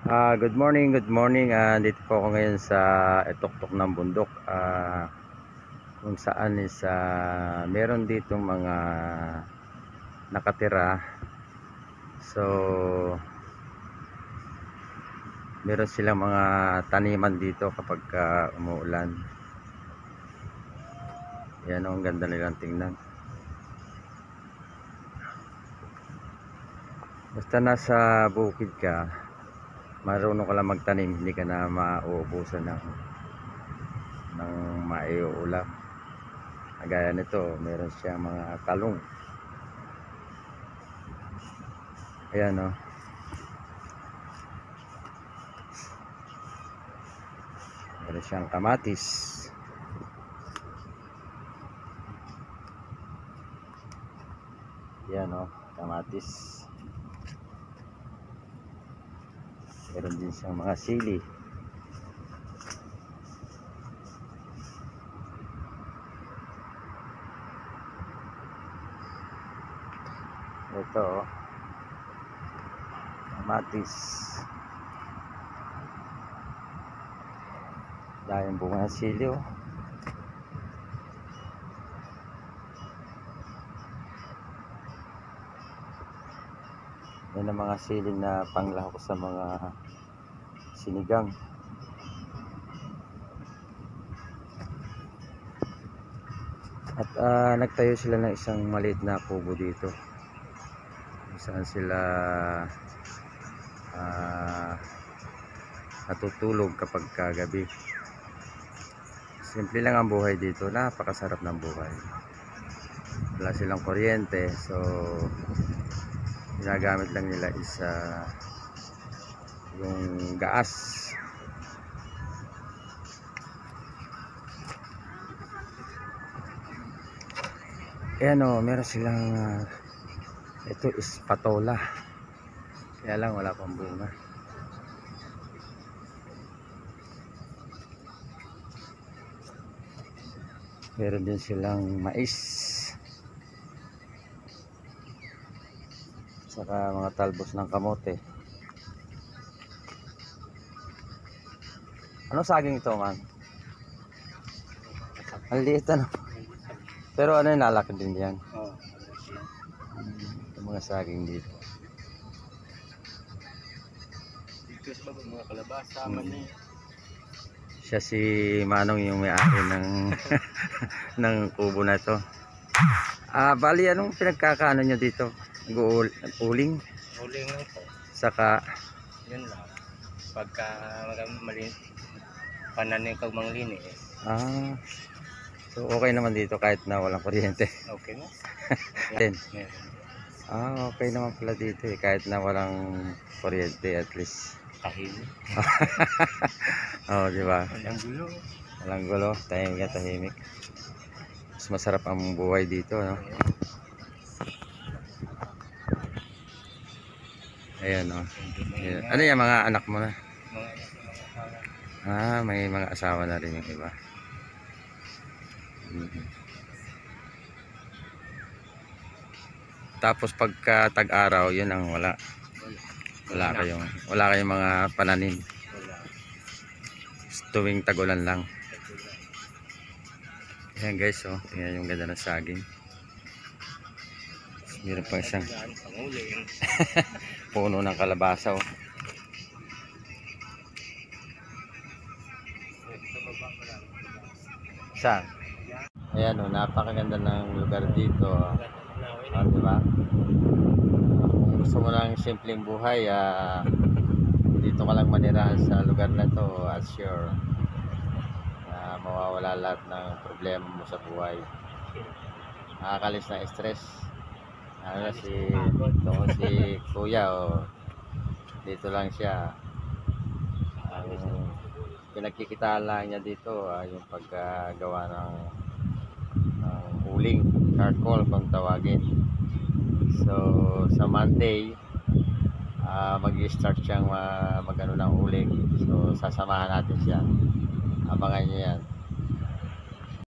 Good morning, good morning. Dito po ako ngayon sa Itoktok ng Bundok. Kung saan is meron ditong mga nakatira. So meron silang mga taniman dito kapag umuulan. Yan, ang ganda nilang tingnan. Basta nasa bukid ka, marunong ka lang magtanim, hindi ka na mauubusan ng maiuulam. Gaya nito, meron siyang mga talong. Ayan o. Meron siyang kamatis. Ayan o, kamatis. Meron din siyang mga sili. Ito oh, kamatis. Dahil bunga ng sili oh. Yan ang mga sili na panglahok sa mga sinigang. At nagtayo sila ng isang maliit na kubo dito, kung saan sila natutulog kapag kagabi. Simple lang ang buhay dito, napakasarap ng buhay. Wala silang kuryente, so ginagamit lang nila is yung gas. Ayan o, meron silang ito is patola, kaya lang wala pang bunga. Meron din silang mais, saka mga talbos ng kamote. Ano saging ito, man? Ang liit ano. Pero ano yung lalaki din yan? Ito mga saging dito. Dito sa baba mga kalabasa, mani. Siya si Manong yung may-ari ng ng kubo na to. Bali anong pinagkakaano nyo dito? Uling? Uling lang po. Saka Yun lang. Pagka malin pananim kag manglinis. So okay naman dito kahit na walang kuryente. Okay na. Then, Yeah. okay naman pala dito kahit na walang kuryente, at least. Tahimik. Oh, di ba? Walang gulo. Walang gulo, tahimik. Mas masarap ang buhay dito, no? Ayan, oh. Ayan. Ano yung mga anak mo na? May mga asawa na rin yung iba. Tapos pagka tag-araw, yun ang wala kayong mga pananim. Tuwing tag-ulan lang. Ayan guys, oh, tingnan yung ganda ng saging. Meron pang siyang puno ng kalabasa, oh. Saan? Ayan, oh, napakaganda ng lugar dito, oh. Diba? Kung gusto mo ng simpleng buhay, dito ka lang manirahan sa lugar na to, at sure mawawala lahat ng problema mo sa buhay. Nakakalis ng stress. Si Kuya, oh, dito lang siya. Ang pinagkikitaan lang niya dito yung paggawa ng uling, charcoal kung tawagin. So sa Monday mag-start siyang magano ng uling. So sasamahan natin siya, abangan niyo yan.